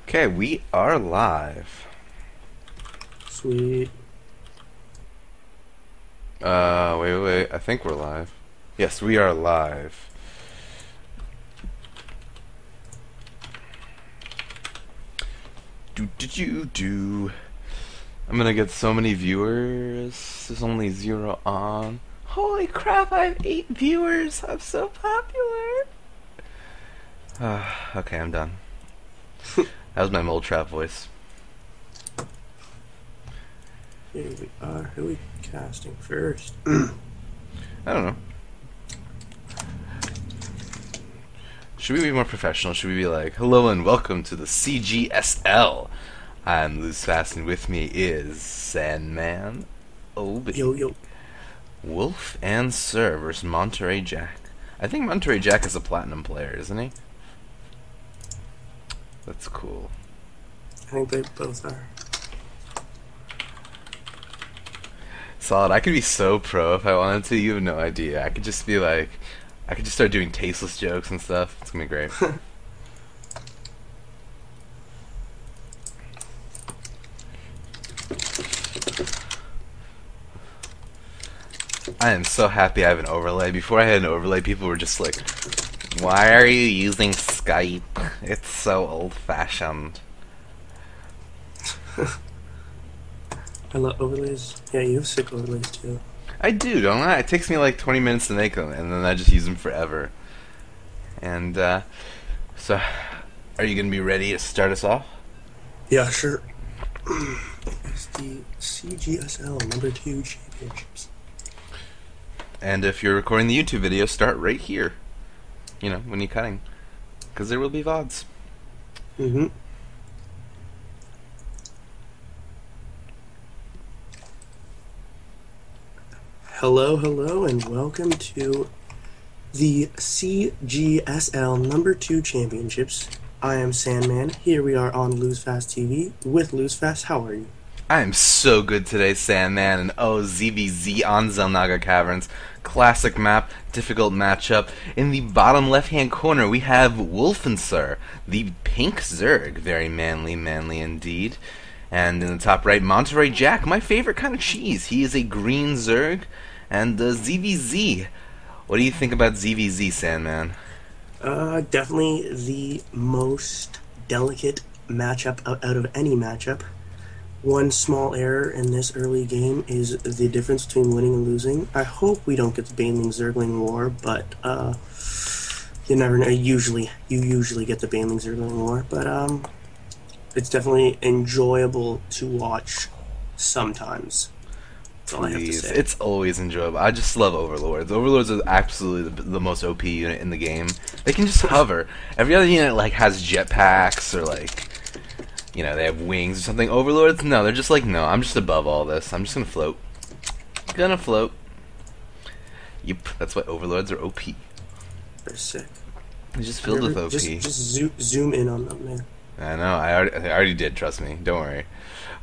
Okay, we are live. Sweet. Wait. I think we're live. Yes, we are live. Do. I'm gonna get so many viewers. There's only 0 on. Holy crap, I have 8 viewers. I'm so popular. Okay, I'm done. That was my mole trap voice. Here we are. Who are we casting first? I don't know. Should we be more professional? Should we be like, hello and welcome to the CGSL? I'm Lose Fast and with me is Sandman, Obi, Yo, yo. Wolf, and Sir versus Monterey Jack. I think Monterey Jack is a platinum player, isn't he? That's cool. I think they both are. Solid. I could be so pro if I wanted to. You have no idea. I could just be like, I could just start doing tasteless jokes and stuff. It's gonna be great. I am so happy I have an overlay. Before I had an overlay, people were just like, why are you using Skype? It's so old-fashioned. I love overlays. Yeah, you have sick overlays too. I do, don't I? It takes me like 20 minutes to make them, and then I just use them forever. And, so, are you going to be ready to start us off? Yeah, sure. It's the CGSL #2 Championships. And if you're recording the YouTube video, start right here. You know, when you're cutting. Because there will be VODs. Mm-hmm. Hello, and welcome to the CGSL #2 Championships. I am Sandman. Here we are on Lose Fast TV with Lose Fast. How are you? I am so good today, Sandman, and ZVZ on Zelnaga Caverns. Classic map, difficult matchup. In the bottom left-hand corner, we have Wolfensir, the pink Zerg. Very manly indeed. And in the top right, Monterey Jack, my favorite kind of cheese. He is a green Zerg. And ZVZ. What do you think about ZVZ, Sandman? Definitely the most delicate matchup out of any matchup. One small error in this early game is the difference between winning and losing. I hope we don't get the Baneling Zergling War, but you never know. You usually get the Baneling Zergling War, but it's definitely enjoyable to watch sometimes. That's all I have to Please. say. It's always enjoyable. I just love Overlords. Overlords are absolutely the most OP unit in the game. They can just hover. Every other unit like has jetpacks or like, you know, they have wings or something. Overlords, no, they're just like, no, I'm just above all this. I'm just gonna float. Gonna float. Yep, that's why Overlords are OP. They're sick. They're just filled with OP. Just zoom in on them, man. I know, I already did, trust me. Don't worry.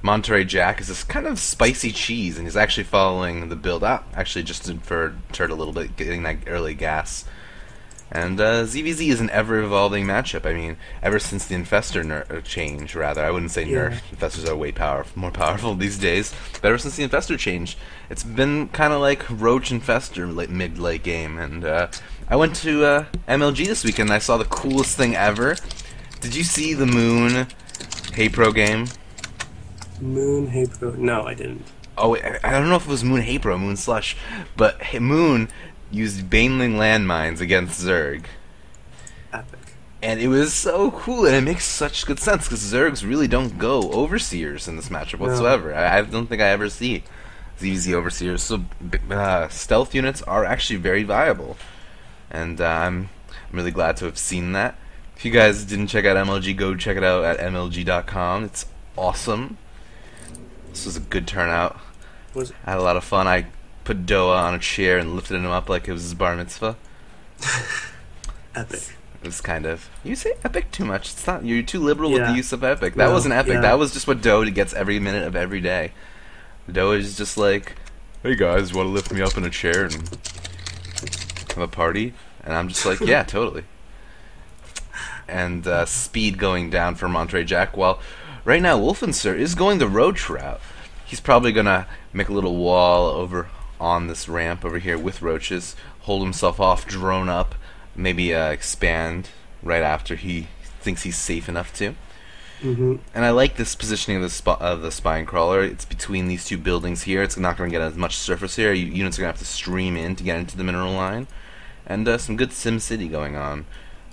Monterey Jack is this kind of spicy cheese, and he's actually following the build up. Actually, just for turd a little bit, getting that early gas. And ZVZ is an ever-evolving matchup. I mean, ever since the Infestor change, rather. I wouldn't say nerf. Infestors are way more powerful these days. But ever since the Infestor change, it's been kind of like Roach Infestor mid-late game. And I went to MLG this weekend, and I saw the coolest thing ever. Did you see the Moon Hey Pro game? Moon, hey pro. No, I didn't. Oh, I don't know if it was Moon Hey Pro, Moon Slush, but Moon used Baneling landmines against Zerg. Epic. And it was so cool, and it makes such good sense, because Zergs really don't go Overseers in this matchup whatsoever. No. I don't think I ever see ZVZ Overseers, so stealth units are actually very viable. And I'm really glad to have seen that. If you guys didn't check out MLG, go check it out at MLG.com. It's awesome. This was a good turnout. Was it? I had a lot of fun. I put Doa on a chair and lifted him up like it was his bar mitzvah. Epic. It was kind of... You say epic too much. It's not... You're too liberal with the Yeah. use of epic. That No, wasn't epic. yeah. That was just what Doa gets every minute of every day. Doa is just like, hey guys, want to lift me up in a chair and have a party? And I'm just like, yeah, totally. and speed going down for Monterey Jack. While right now Wolfenser is going the roach route. He's probably gonna make a little wall over on this ramp over here with roaches, hold himself off, drone up, maybe expand right after he thinks he's safe enough to. Mm-hmm. And I like this positioning of the spine crawler. It's between these two buildings here. It's not going to get as much surface here. Units are going to have to stream in to get into the mineral line. And some good Sim City going on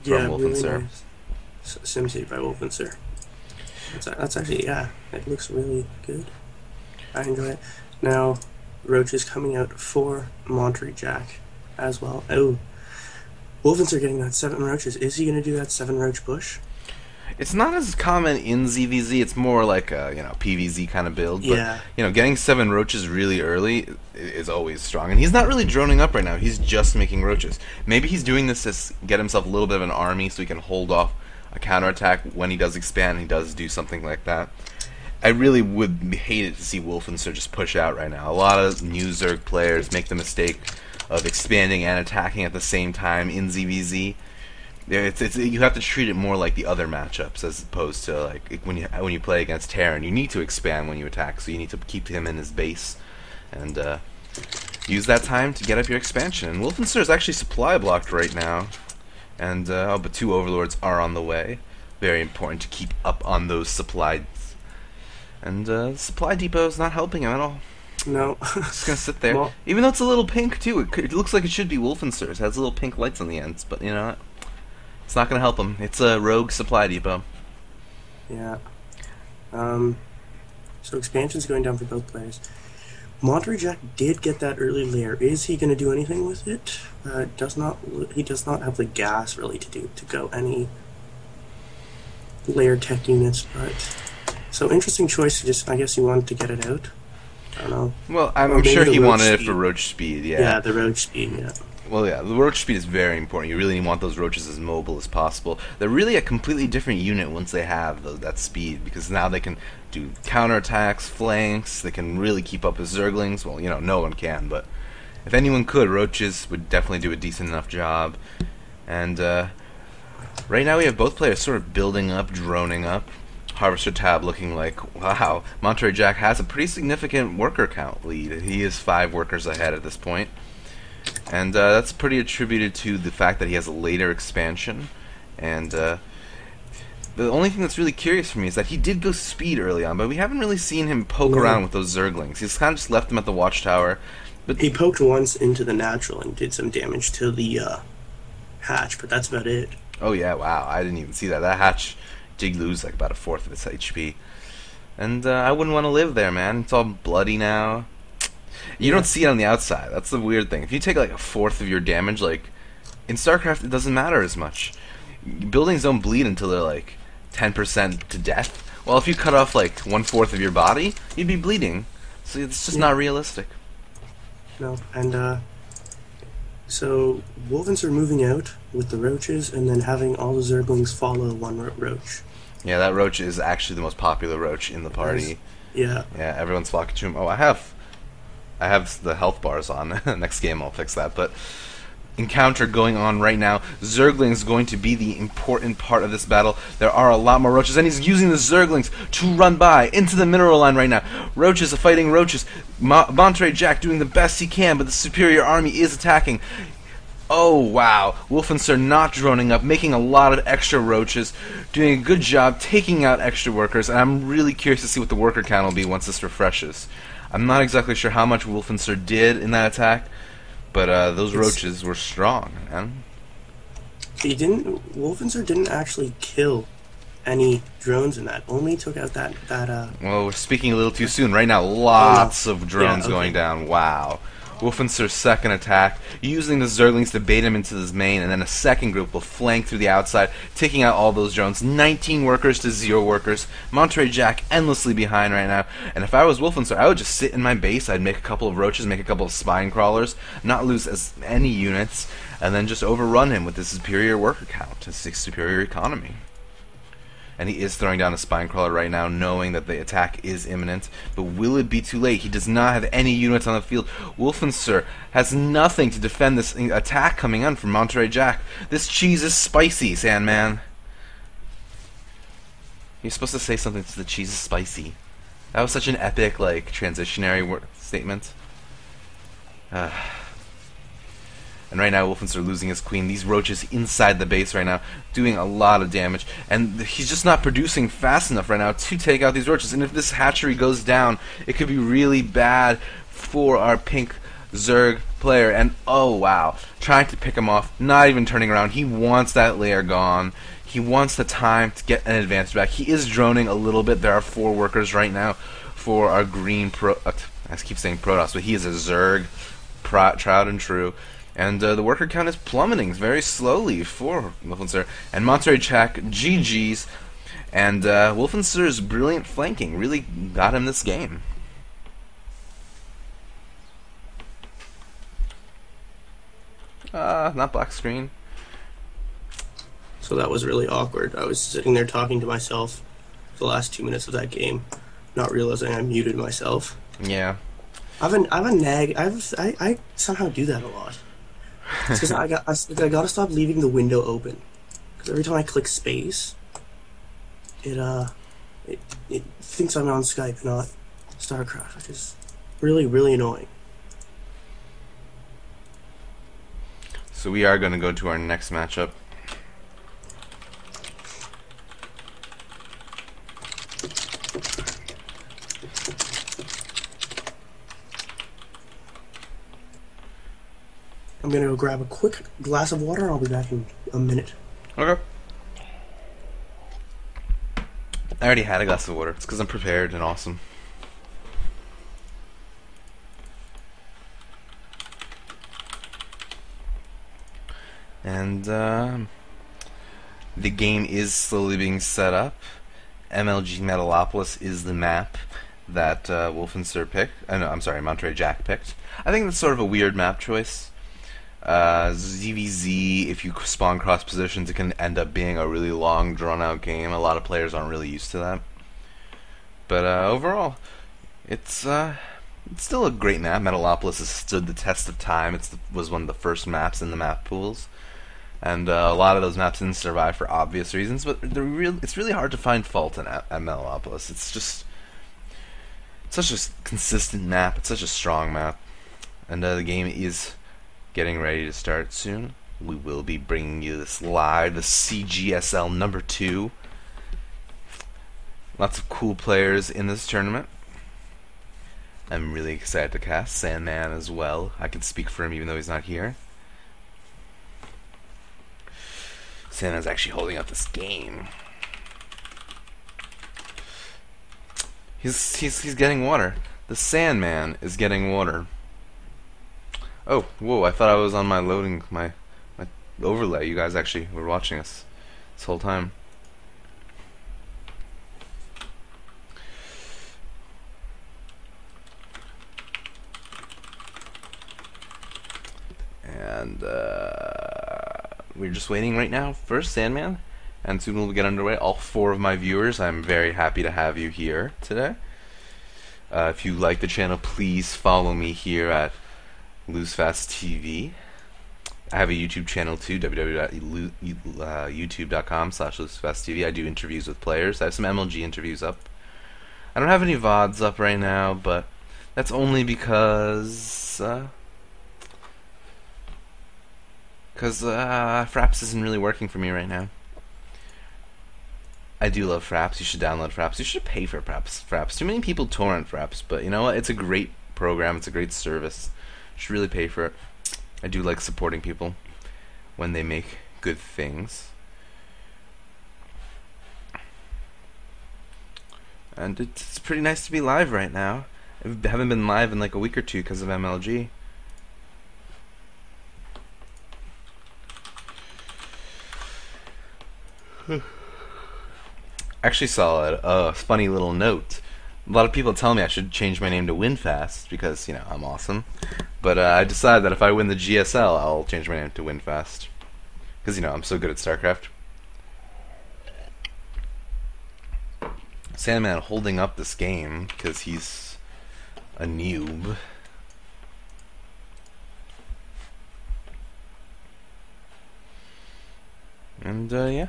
from Wolfenser. Really nice. Sim City by Wolfenser. That's actually, yeah, it looks really good. I enjoy it. Now, Roach is coming out for Monterey Jack as well. Oh, Wolfenser getting that 7 roaches. Is he going to do that 7 roach push? It's not as common in ZVZ. It's more like a PVZ kind of build. But, Yeah. Getting 7 roaches really early is always strong. And he's not really droning up right now. He's just making roaches. Maybe he's doing this to get himself a little bit of an army so he can hold off a counterattack when he does expand. He does do something like that. I really would hate it to see Wolfenser just push out right now. A lot of new Zerg players make the mistake of expanding and attacking at the same time in ZVZ. You have to treat it more like the other matchups as opposed to like when you play against Terran. You need to expand when you attack, so you need to keep him in his base and use that time to get up your expansion. And Wolfenser is actually supply blocked right now, and but 2 overlords are on the way. Very important to keep up on those supplies. And the supply depot is not helping him at all. No. It's gonna sit there, Well, even though it's a little pink too. It looks like it should be Wolfenser's. It has little pink lights on the ends, but you know what? It's not going to help him. It's a rogue supply depot. yeah. So expansion's going down for both players. Monterey Jack did get that early layer. Is he going to do anything with it? He does not have the gas really to go any layer tech units, but so interesting choice. I guess he wanted to get it out. I don't know. Well, I'm sure he wanted it for speed. roach speed. Yeah. Yeah, the roach speed. Yeah. Well, yeah, the roach speed is very important. You really want those roaches as mobile as possible. They're really a completely different unit once they have that speed, because now they can do counterattacks, flanks, they can really keep up with Zerglings. Well, no one can, but if anyone could, roaches would definitely do a decent enough job. And right now we have both players sort of building up, droning up. Harvester Tab looking like, wow, Monterey Jack has a pretty significant worker count lead. He is 5 workers ahead at this point. And that's pretty attributed to the fact that he has a later expansion. And the only thing that's really curious for me is that he did go speed early on, but we haven't really seen him poke around with those Zerglings. He's kind of just left them at the watchtower. But He poked once into the natural and did some damage to the hatch, but that's about it. oh yeah, wow, I didn't even see that. That hatch did lose like about 1/4 of its HP. And I wouldn't want to live there, man. It's all bloody now. You don't see it on the outside. That's the weird thing. If you take like 1/4 of your damage, like in StarCraft, it doesn't matter as much. Buildings don't bleed until they're like 10% to death. Well, if you cut off like 1/4 of your body, you'd be bleeding. So it's just not realistic. No, and so Wolvens are moving out with the roaches, and then having all the Zerglings follow one roach. Yeah, that roach is actually the most popular roach in the party. Yeah. Yeah, everyone's flocking to him. Oh, I have the health bars on. Next game I'll fix that. But encounter going on right now. Zerglings going to be the important part of this battle. There are a lot more roaches, and he's using the Zerglings to run by into the mineral line right now. Roaches are fighting roaches. Monterey Jack doing the best he can, but the superior army is attacking. Oh, wow. Wolfenser not droning up, making a lot of extra roaches, doing a good job taking out extra workers, and I'm really curious to see what the worker count will be once this refreshes. I'm not exactly sure how much Wolfenser did in that attack, but those roaches were strong, man. Wolfenser didn't actually kill any drones in that. Only took out that Well, we're speaking a little too soon. Right now, lots of drones going down. Wow. Wolfenser's second attack, using the Zerglings to bait him into his main, and then a second group will flank through the outside, taking out all those drones. 19 workers to 0 workers. Monterey Jack endlessly behind right now. And if I was Wolfenser, I would just sit in my base. I'd make a couple of roaches, make a couple of spine crawlers, not lose as many units, and then just overrun him with his superior worker count, his superior economy. And he is throwing down a spine crawler right now, knowing that the attack is imminent. But will it be too late? He does not have any units on the field. Wolfenser has nothing to defend this attack coming on from Monterey Jack. This cheese is spicy, Sandman. You're supposed to say something to the cheese is spicy. That was such an epic, like, transitionary statement. Uh, and right now, Wolfenster losing his queen. These roaches inside the base right now, doing a lot of damage. And he's just not producing fast enough right now to take out these roaches. And if this hatchery goes down, it could be really bad for our pink Zerg player. And oh wow, trying to pick him off, not even turning around. He wants that layer gone. He wants the time to get an advantage back. He is droning a little bit. There are 4 workers right now for our green pro. I keep saying Protoss, but he is a Zerg, tried and true. And the worker count is plummeting very slowly for Wolfenster. And Monterey Jack, GG's. And Wolfenster's brilliant flanking really got him this game. Not black screen. So that was really awkward. I was sitting there talking to myself for the last 2 minutes of that game, not realizing I muted myself. Yeah. I somehow do that a lot. It's because I gotta stop leaving the window open. Because every time I click space, it thinks I'm on Skype, not StarCraft, which is really, really annoying. So we are going to go to our next matchup. I'm gonna go grab a quick glass of water and I'll be back in a minute. Okay. I already had a glass of water. It's because I'm prepared and awesome. And the game is slowly being set up. MLG Metalopolis is the map that Wolfenster picked. No, I'm sorry, Monterey Jack picked. I think that's sort of a weird map choice. ZVZ, if you spawn cross positions, it can end up being a really long, drawn-out game. A lot of players aren't really used to that. But overall, it's still a great map. Metalopolis has stood the test of time. It was one of the first maps in the map pools. And a lot of those maps didn't survive for obvious reasons, but it's really hard to find fault in at Metalopolis. It's just such a consistent map. It's such a strong map. And the game is getting ready to start soon. We will be bringing you this live, the CGSL number 2. Lots of cool players in this tournament. I'm really excited to cast Sandman as well. I can speak for him even though he's not here. Sandman's actually holding up this game. He's getting water. The Sandman is getting water. Oh, whoa, I thought I was on my loading, my overlay. You guys actually were watching us this whole time. And we're just waiting right now for Sandman, and soon we'll get underway. All 4 of my viewers, I'm very happy to have you here today. If you like the channel, please follow me here at LoseFastTV. I have a YouTube channel too, www.youtube.com/LoseFastTV. I do interviews with players. I have some MLG interviews up. I don't have any VODs up right now, but that's only because Fraps isn't really working for me right now. I do love Fraps. You should download Fraps. You should pay for Fraps. Too many people torrent Fraps, but you know what? It's a great program. It's a great service. You should really pay for it. I do like supporting people when they make good things. And it's pretty nice to be live right now. I haven't been live in like a week or 2 because of MLG. Actually saw a funny little note. A lot of people tell me I should change my name to WinFast because, you know, I'm awesome. But I decided that if I win the GSL, I'll change my name to WinFast. Because, you know, I'm so good at StarCraft. Sandman holding up this game because he's a noob. And, yeah.